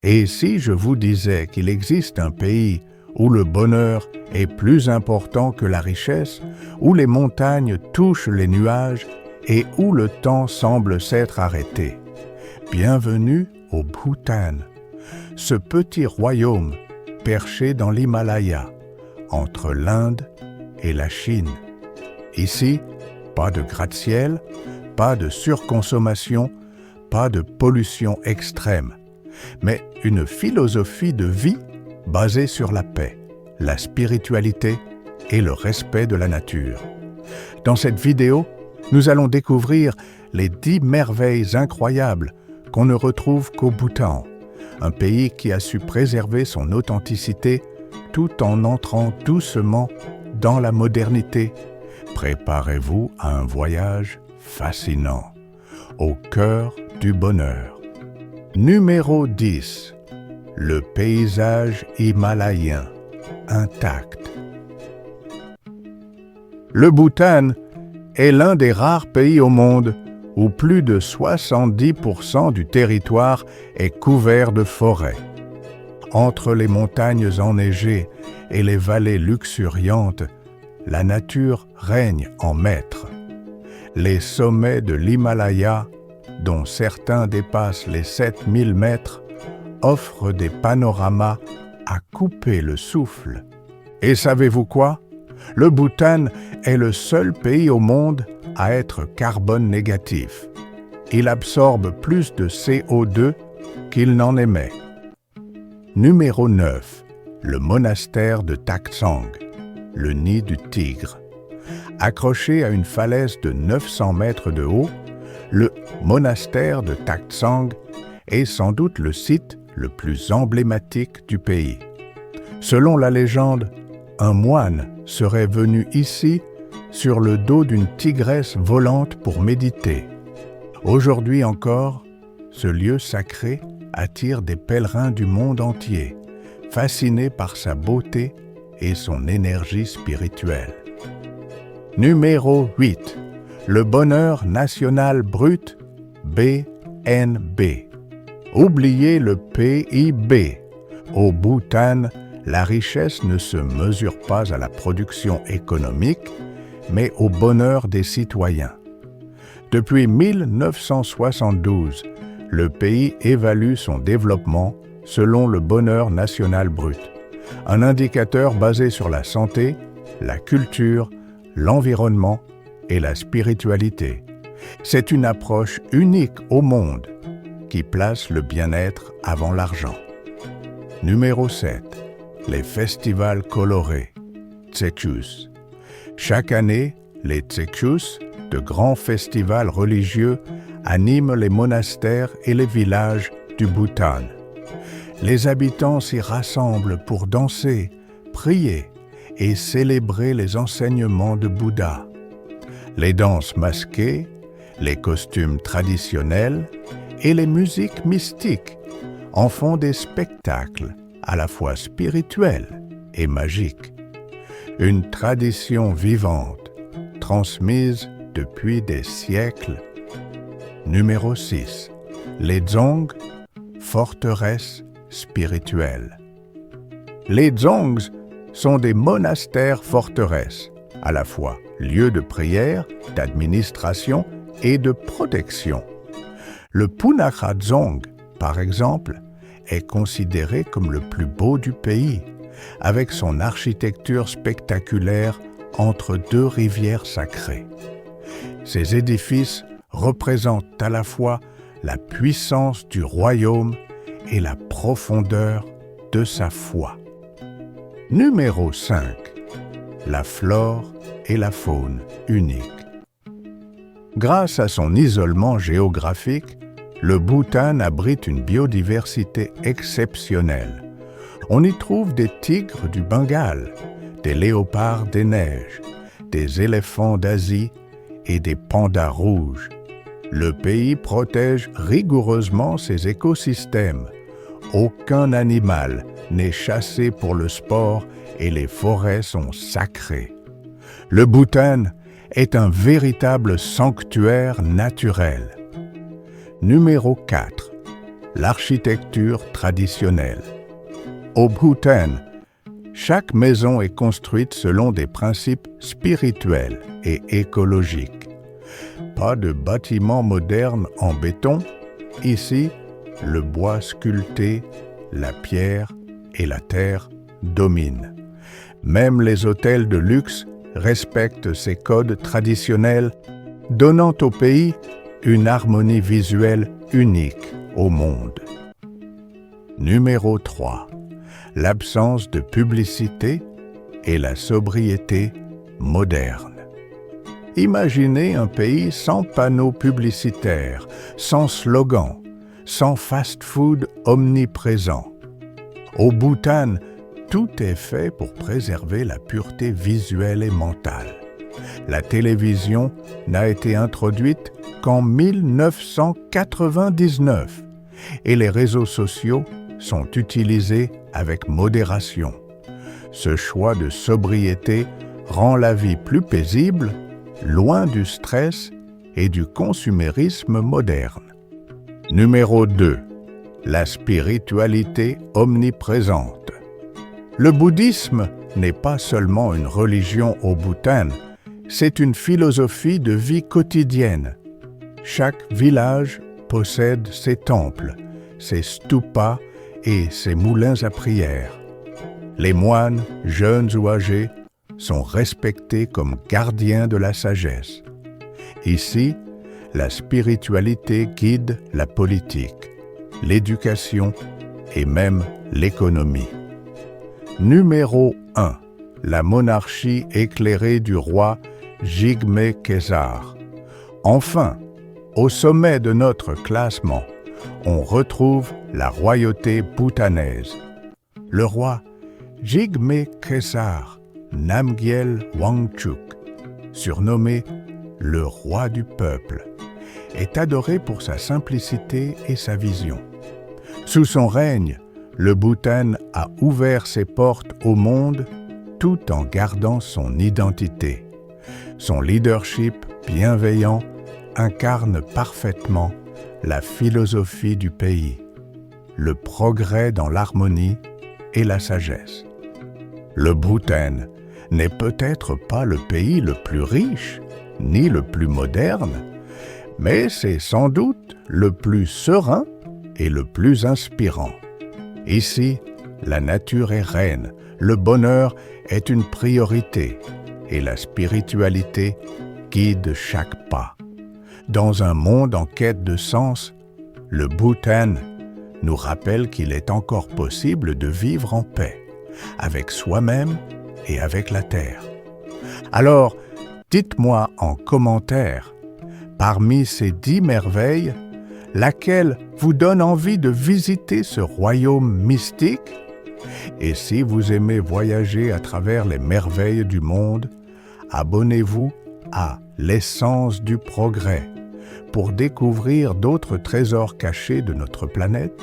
Et si je vous disais qu'il existe un pays où le bonheur est plus important que la richesse, où les montagnes touchent les nuages et où le temps semble s'être arrêté? Bienvenue au Bhoutan, ce petit royaume perché dans l'Himalaya, entre l'Inde et la Chine. Ici, pas de gratte-ciel, pas de surconsommation, pas de pollution extrême, mais une philosophie de vie basée sur la paix, la spiritualité et le respect de la nature. Dans cette vidéo, nous allons découvrir les 10 merveilles incroyables qu'on ne retrouve qu'au Bhoutan, un pays qui a su préserver son authenticité tout en entrant doucement dans la modernité. Préparez-vous à un voyage fascinant, au cœur du bonheur. Numéro 10. Le paysage himalayen, intact. Le Bhoutan est l'un des rares pays au monde où plus de 70% du territoire est couvert de forêts. Entre les montagnes enneigées et les vallées luxuriantes, la nature règne en maître. Les sommets de l'Himalaya, dont certains dépassent les 7000 mètres, offrent des panoramas à couper le souffle. Et savez-vous quoi? Le Bhoutan est le seul pays au monde à être carbone négatif. Il absorbe plus de CO2 qu'il n'en émet. Numéro 9. Le monastère de Taksang, le nid du tigre. Accroché à une falaise de 900 mètres de haut, le monastère de Taksang est sans doute le site le plus emblématique du pays. Selon la légende, un moine serait venu ici sur le dos d'une tigresse volante pour méditer. Aujourd'hui encore, ce lieu sacré attire des pèlerins du monde entier, fascinés par sa beauté et son énergie spirituelle. Numéro 8. Le bonheur national brut, BNB. Oubliez le PIB. Au Bhoutan, la richesse ne se mesure pas à la production économique, mais au bonheur des citoyens. Depuis 1972, le pays évalue son développement selon le bonheur national brut, un indicateur basé sur la santé, la culture, l'environnement et la spiritualité. C'est une approche unique au monde qui place le bien-être avant l'argent. Numéro 7. Les festivals colorés, Tsekhus. Chaque année, les Tsekhus, de grands festivals religieux, animent les monastères et les villages du Bhoutan. Les habitants s'y rassemblent pour danser, prier et célébrer les enseignements de Bouddha. Les danses masquées, les costumes traditionnels et les musiques mystiques en font des spectacles à la fois spirituels et magiques. Une tradition vivante, transmise depuis des siècles. Numéro 6. Les Dzongs, forteresses spirituelles. Les Dzongs sont des monastères-forteresses, à la fois lieux de prière, d'administration et de protection. Le Punakha Dzong, par exemple, est considéré comme le plus beau du pays, avec son architecture spectaculaire entre deux rivières sacrées. Ces édifices représentent à la fois la puissance du royaume et la profondeur de sa foi. Numéro 5. La flore et la faune unique. Grâce à son isolement géographique, le Bhoutan abrite une biodiversité exceptionnelle. On y trouve des tigres du Bengale, des léopards des neiges, des éléphants d'Asie et des pandas rouges. Le pays protège rigoureusement ses écosystèmes. Aucun animal n'est chassé pour le sport et les forêts sont sacrées. Le Bhoutan est un véritable sanctuaire naturel. Numéro 4. l'architecture traditionnelle. Au Bhoutan, chaque maison est construite selon des principes spirituels et écologiques. Pas de bâtiments modernes en béton. Ici, le bois sculpté, la pierre et la terre dominent. Même les hôtels de luxe respectent ces codes traditionnels, donnant au pays une harmonie visuelle unique au monde. Numéro 3. L'absence de publicité et la sobriété moderne. Imaginez un pays sans panneaux publicitaires, sans slogans, sans fast-food omniprésent. Au Bhoutan, tout est fait pour préserver la pureté visuelle et mentale. La télévision n'a été introduite qu'en 1999 et les réseaux sociaux sont utilisés avec modération. Ce choix de sobriété rend la vie plus paisible, loin du stress et du consumérisme moderne. Numéro 2. La spiritualité omniprésente. Le bouddhisme n'est pas seulement une religion au Bhoutan, c'est une philosophie de vie quotidienne. Chaque village possède ses temples, ses stupas et ses moulins à prière. Les moines, jeunes ou âgés, sont respectés comme gardiens de la sagesse. Ici, la spiritualité guide la politique, l'éducation et même l'économie. Numéro 1. La monarchie éclairée du roi Jigme Khesar. Enfin, au sommet de notre classement, on retrouve la royauté bhoutanaise. Le roi Jigme Khesar Namgyel Wangchuk, surnommé le roi du peuple, est adoré pour sa simplicité et sa vision. Sous son règne, le Bhoutan a ouvert ses portes au monde tout en gardant son identité. Son leadership bienveillant incarne parfaitement la philosophie du pays, le progrès dans l'harmonie et la sagesse. Le Bhoutan n'est peut-être pas le pays le plus riche, ni le plus moderne, mais c'est sans doute le plus serein et le plus inspirant. Ici, la nature est reine, le bonheur est une priorité et la spiritualité guide chaque pas. Dans un monde en quête de sens, le Bhoutan nous rappelle qu'il est encore possible de vivre en paix, avec soi-même et avec la terre. Alors, dites-moi en commentaire, parmi ces 10 merveilles, laquelle vous donne envie de visiter ce royaume mystique? Et si vous aimez voyager à travers les merveilles du monde, abonnez-vous à l'essence du progrès pour découvrir d'autres trésors cachés de notre planète